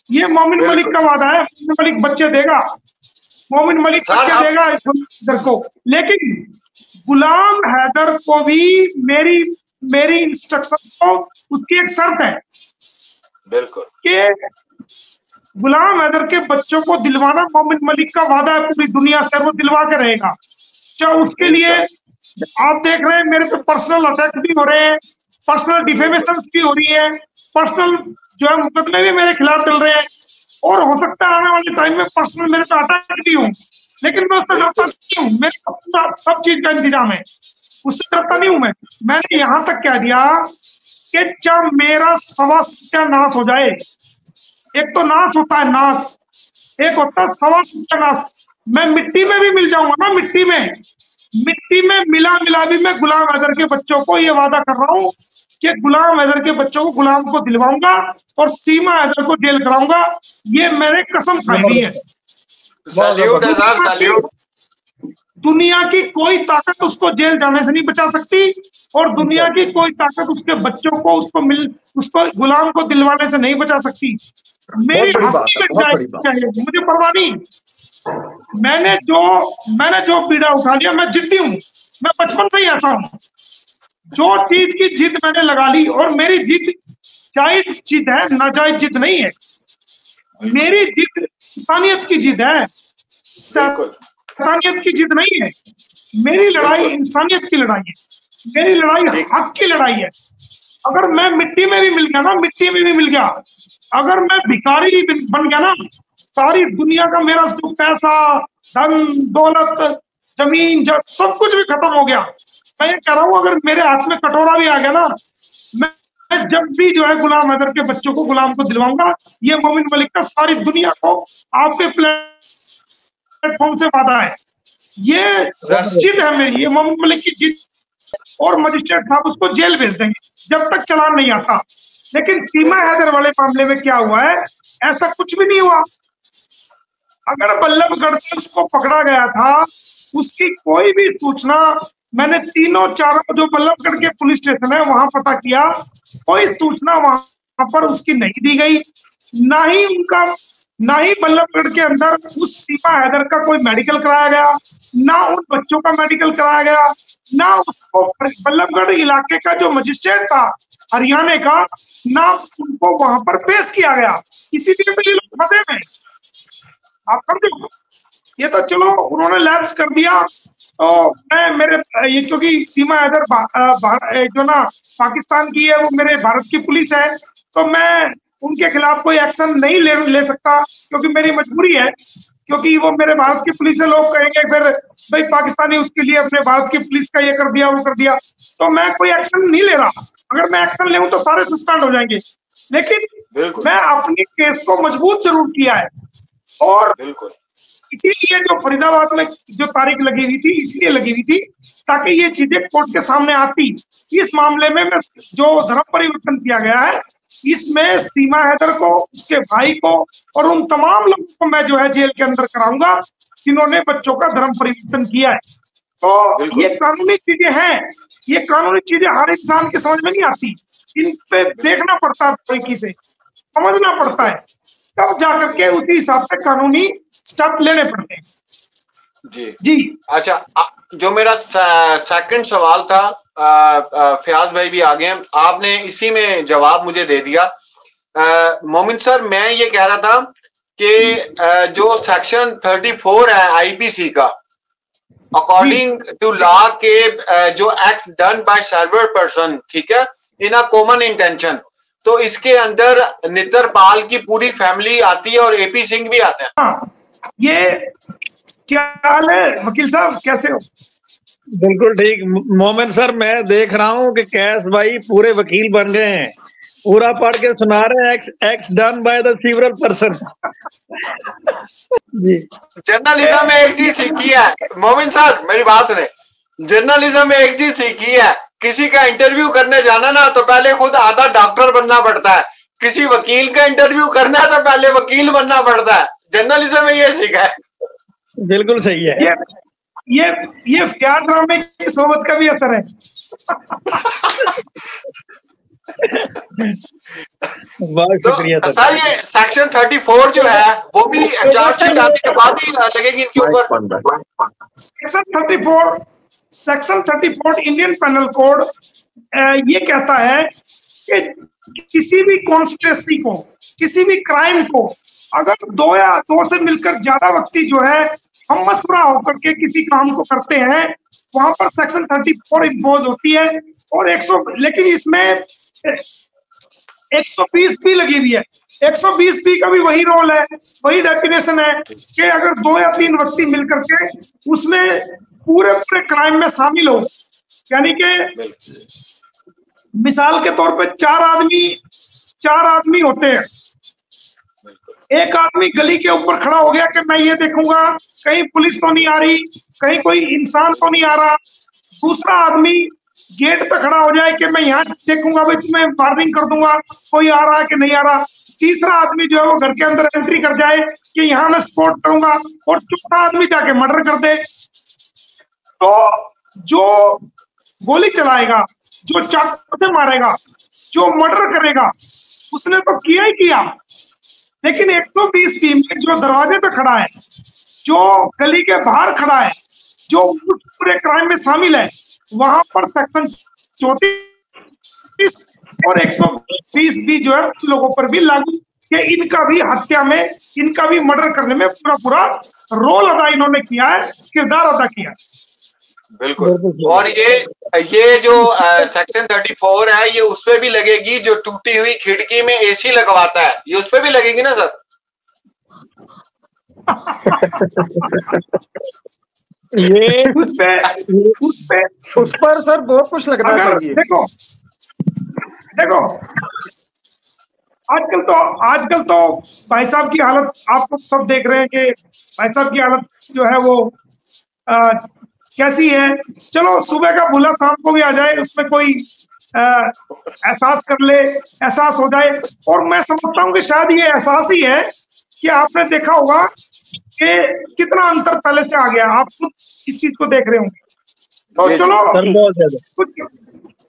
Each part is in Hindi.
ये मोमिन मलिक का वादा है, मोमिन मलिक बच्चे देगा, मोमिन मलिक बच्चे देगा इधर को। लेकिन गुलाम हैदर को भी मेरी इंस्ट्रक्शन को उसकी एक शर्त है, बिल्कुल, कि गुलाम हैदर के बच्चों को दिलवाना मोमिन मलिक का वादा है पूरी दुनिया से, वो दिलवा के रहेगा। चाहे उसके लिए आप देख रहे हैं मेरे पे पर्सनल अटैक भी हो रहे हैं, पर्सनल डिफेमेशन भी हो रही है, पर्सनल जो है मुकदमे भी मेरे खिलाफ चल रहे हैं, और हो सकता है आने वाले टाइम में पर्सनल मेरे पे अटैक भी हो, लेकिन मैं उससे डरता नहीं हूँ, मेरे पास सब चीज का इंतजाम है, उससे डरता नहीं हूँ मैं। मैंने यहाँ तक कह दिया कि जब मेरा सवा सत्यानाश हो जाए, एक तो नाश होता है नाश, एक होता है सवा सत्यानाश, मैं मिट्टी में भी मिल जाऊंगा ना, मिट्टी में मिला भी मैं गुलाम हैदर के बच्चों को ये वादा कर रहा हूँ कि गुलाम हैदर के बच्चों को गुलाम को दिलवाऊंगा और सीमा हैदर को जेल कराऊंगा, ये मैंने कसम खाई हुई है। सैल्यूट है सर, सैल्यूट। दुनिया की कोई ताकत उसको जेल जाने से नहीं बचा सकती, और दुनिया की कोई ताकत उसके बच्चों को उसको गुलाम को दिलवाने से नहीं बचा सकती। मेरी हस्ती मिट जाएगी, मुझे परवाह नहीं। मैंने जो पीड़ा उठा लिया, मैं जिद्दी हूँ, मैं बचपन से ही ऐसा हूँ, जो चीज की जिद मैंने लगा ली, और मेरी जिद जायज जिद है, नाजायज जिद नहीं है, मेरी जिद इंसानियत की जिद है, इंसानियत की जिद नहीं है, मेरी लड़ाई इंसानियत की लड़ाई है, मेरी लड़ाई हक की लड़ाई है। अगर मैं मिट्टी में भी मिल गया ना, मिट्टी में भी मिल गया, अगर मैं भिखारी बन गया ना, सारी दुनिया का मेरा जो पैसा, धन दौलत, जमीन सब कुछ भी खत्म हो गया, मैं ये कह रहा हूँ अगर मेरे हाथ में कटोरा भी आ गया ना, मैं जब भी जो है गुलाम हैदर के बच्चों को गुलाम को दिलवाऊंगा। ये मोमिन मलिक का सारी दुनिया को आपके प्लेटफॉर्म से वादा है, ये जिद है मेरी, ये मोमिन मलिक की जिद। और मजिस्ट्रेट साहब उसको जेल भेज देंगे जब तक चालान नहीं आता। लेकिन सीमा हैदर वाले मामले में क्या हुआ है, ऐसा कुछ भी नहीं हुआ। अगर बल्लभगढ़ से उसको पकड़ा गया था, उसकी कोई भी सूचना मैंने तीनों चारों जो बल्लभगढ़ के पुलिस स्टेशन है वहां पता किया, कोई सूचना वहां पर उसकी नहीं दी गई, ना ही बल्लभगढ़ के अंदर उस सीमा हैदर का कोई मेडिकल कराया गया, ना उन बच्चों का मेडिकल कराया गया, ना उसको बल्लभगढ़ इलाके का जो मजिस्ट्रेट था हरियाणा का, ना उनको वहां पर पेश किया गया। इसीलिए तो ये लोग फंसे में, आप समझो। ये तो चलो उन्होंने लैप्स कर दिया, तो मैं मेरे ये क्योंकि सीमा हैदर जो ना पाकिस्तान की है, वो मेरे भारत की पुलिस है, तो मैं उनके खिलाफ कोई एक्शन नहीं ले सकता, क्योंकि मेरी मजबूरी है, क्योंकि वो मेरे भारत की पुलिस है। लोग कहेंगे फिर भाई पाकिस्तानी उसके लिए अपने भारत की पुलिस का ये कर दिया वो कर दिया, तो मैं कोई एक्शन नहीं ले रहा। अगर मैं एक्शन ले तो सारे सस्पेंड हो जाएंगे, लेकिन मैं अपनी केस को मजबूत जरूर किया है, और इसीलिए जो फरीदाबाद में जो तारीख लगी हुई थी, इसलिए लगी हुई थी ताकि ये चीजें कोर्ट के सामने आती। इस मामले में जो धर्म परिवर्तन किया गया है, इसमें सीमा हैदर को, उसके भाई को और उन तमाम लोगों को मैं जो है जेल के अंदर कराऊंगा जिन्होंने बच्चों का धर्म परिवर्तन किया है। तो ये कानूनी चीजें हैं, ये कानूनी चीजें हर इंसान के समझ में नहीं आती, इन पे देखना पड़ता है, तरीके से समझना पड़ता है, तब जाकर के उसी हिसाब से कानूनी स्टेप लेने पड़ते हैं। जी अच्छा, जो मेरा सेकंड सवाल था, फयाज भाई भी आ गए, आपने इसी में जवाब मुझे दे दिया। मोमिन सर, मैं ये कह रहा था कि जो सेक्शन 34 है आईपीसी का, अकॉर्डिंग टू लॉ के जो act done bye server person, ठीक है, इन अ कॉमन इंटेंशन, तो इसके अंदर नितरपाल की पूरी फैमिली आती है और एपी सिंह भी आते हैं। हाँ, ये क्या हाल है वकील साहब, कैसे हो? बिल्कुल ठीक मोमिन सर, मैं देख रहा हूँ कि कैश भाई पूरे वकील बन गए हैं, पूरा पढ़ के सुना रहे हैं, act done by the several person. जी, जर्नलिज्म में एक चीज सीखी है मोमिन सर, मेरी बात सुने, जर्नलिज्म में एक चीज सीखी है, किसी का इंटरव्यू करने जाना ना तो पहले खुद आधा डॉक्टर बनना पड़ता है, किसी वकील का इंटरव्यू करना है तो पहले वकील बनना पड़ता है। जर्नलिज्म में ये सीखा है। बिल्कुल सही है। ये फयाज रामे की सोबत का भी असर है। बहुत तो शुक्रिया सर। सर ये सेक्शन 34 जो है वो भी चार्जशीट आने के बाद ही लगेगी इनके ऊपर। सेक्शन 34 इंडियन पेनल कोड ये कहता है कि किसी भी कॉन्स्पिरेसी को, किसी भी क्राइम को अगर दो या दो से मिलकर ज्यादा व्यक्ति जो है हम मशवरा होकर के किसी काम को करते हैं, वहां पर सेक्शन 34 इम्पोज होती है। और 100, लेकिन इसमें 120 भी लगी हुई है। 120 भी का भी वही रोल है, वही डेफिनेशन है कि अगर दो या तीन व्यक्ति मिलकर के उसमें पूरे पूरे क्राइम में शामिल हो, यानी कि मिसाल के तौर पे चार आदमी होते हैं, एक आदमी गली के ऊपर खड़ा हो गया कि मैं ये देखूंगा कहीं पुलिस तो नहीं आ रही, कहीं कोई इंसान तो नहीं आ रहा। दूसरा आदमी गेट पे खड़ा हो जाए कि मैं यहाँ देखूंगा, भाई तुम्हें वार्निंग कर दूंगा कोई आ रहा है कि नहीं आ रहा। तीसरा आदमी जो है वो घर के अंदर एंट्री कर जाए कि यहाँ मैं स्पॉट करूंगा, और चौथा आदमी जाके मर्डर कर दे। तो जो गोली चलाएगा, जो चाकू से मारेगा, जो मर्डर करेगा, उसने तो किया ही किया। लेकिन 120 टीम में जो दरवाजे पे खड़ा है, जो गली के बाहर खड़ा है, जो पूरे क्राइम में शामिल है, वहां पर सेक्शन 34 और 120 भी जो है लोगों पर भी लागू, कि इनका भी हत्या में, इनका भी मर्डर करने में पूरा रोल अदा इन्होंने किया है, किरदार अदा किया है। बिल्कुल। और ये जो सेक्शन 34 है ये उस पे भी लगेगी जो टूटी हुई खिड़की में एसी लगवाता है, ये उस पे भी लगेगी ना सर? ये उस पर सर बहुत कुछ लगना चाहिए। देखो आजकल तो भाई साहब की हालत आप लोग सब देख रहे हैं कि भाई साहब की हालत जो है वो कैसी है। चलो सुबह का भूला शाम को भी आ जाए, उसमें कोई एहसास कर ले, एहसास हो जाए। और मैं समझता हूँ कि शायद ये एहसास ही है कि आपने देखा होगा कि कितना अंतर पहले से आ गया, आप खुद इस चीज को देख रहे होंगे। तो चलो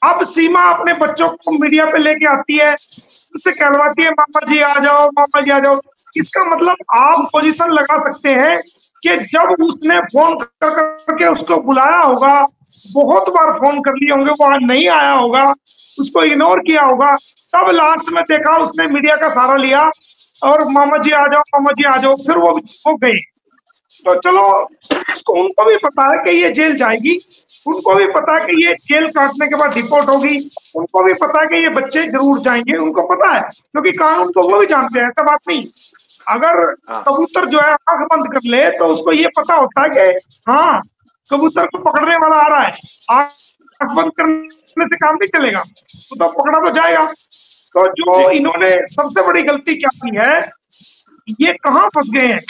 अब सीमा अपने बच्चों को मीडिया पे लेके आती है, उससे कहलवाती है मामा जी आ जाओ, मामा जी आ जाओ। इसका मतलब आप पोजीशन लगा सकते हैं कि जब उसने फोन करके उसको बुलाया होगा, बहुत बार फोन कर लिए होंगे, वो नहीं आया होगा, उसको इग्नोर किया होगा, तब लास्ट में देखा उसने मीडिया का सहारा लिया और मामा जी आ जाओ, मामा जी आ जाओ, फिर वो गए। तो चलो उनको भी पता है कि ये जेल जाएगी, उनको भी पता है कि ये जेल काटने के बाद रिपोर्ट होगी, उनको भी पता है कि ये बच्चे जरूर जाएंगे, उनको पता है, क्योंकि कानून को वो भी जानते हैं, ऐसा बात नहीं। अगर कबूतर जो है आंख बंद कर ले तो उसको ये पता होता है कि हाँ कबूतर को पकड़ने वाला आ रहा है, आंख बंद करने से काम नहीं चलेगा, तो पकड़ा तो जाएगा। तो जो इन्होंने सबसे बड़ी गलती क्या की है, ये कहाँ फंस गए हैं।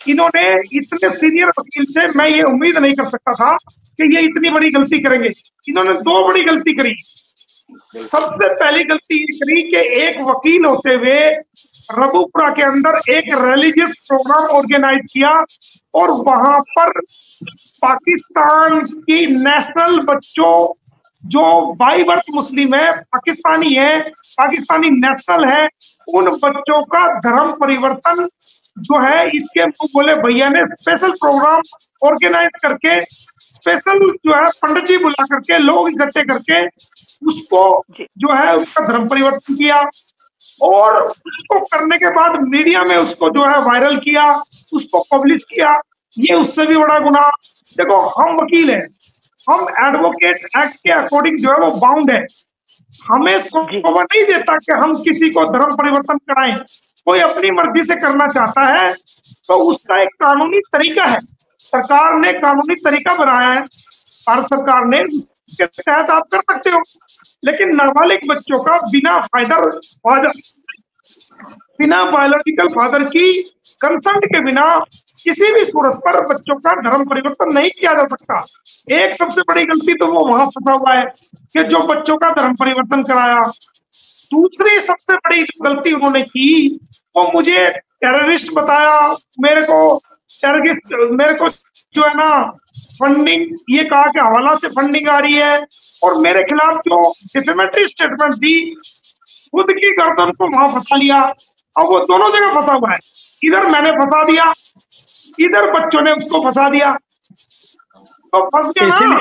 इन्होंने इतने सीनियर वकील से मैं ये उम्मीद नहीं कर सकता था कि ये इतनी बड़ी गलती करेंगे। इन्होंने दो बड़ी गलती करी। सबसे पहली गलती ये करी कि एक वकील होते हुए रबुपुरा के अंदर एक रिलीजियस प्रोग्राम ऑर्गेनाइज किया और वहां पर पाकिस्तान की नेशनल बच्चों जो बाई बर्थ मुस्लिम है, पाकिस्तानी है, पाकिस्तानी नेशनल है, उन बच्चों का धर्म परिवर्तन जो है इसके बोले भैया ने स्पेशल प्रोग्राम ऑर्गेनाइज करके, स्पेशल जो है पंडित जी बुला करके, लोग इकट्ठे करके उसको जो है उसका धर्म परिवर्तन किया। और उसको करने के बाद मीडिया में उसको जो है वायरल किया, उसको पब्लिश किया। ये उससे भी बड़ा गुनाह। देखो हम वकील हैं, हम एडवोकेट एक्ट के अकॉर्डिंग जो है वो बाउंड है, हमें शोभा नहीं देता कि हम किसी को धर्म परिवर्तन कराएं। कोई अपनी मर्जी से करना चाहता है तो उसका एक कानूनी तरीका है, सरकार ने कानूनी तरीका बनाया है, भारत सरकार ने, उसके तहत आप कर सकते हो। लेकिन नाबालिग बच्चों का बिना बायोलॉजिकल फादर की कंसेंट के बिना किसी भी सूरत पर बच्चों का धर्म परिवर्तन नहीं किया जा सकता। एक सबसे बड़ी गलती तो वो वहां फंसा हुआ है कि जो बच्चों का धर्म परिवर्तन कराया। दूसरी सबसे बड़ी गलती उन्होंने की, वो मुझे टेररिस्ट बताया, मेरे को टेररिस्ट मेरे को जो है ना फंडिंग, ये कहा कि हवाला से फंडिंग आ रही है, और मेरे खिलाफ जो डिफेमेटरी स्टेटमेंट दी, खुद की गर्दन को वहां फंसा लिया। अब वो दोनों जगह फंसा हुआ है, इधर मैंने फंसा दिया, इधर बच्चों ने उसको फंसा दिया, तो फंस गया ना।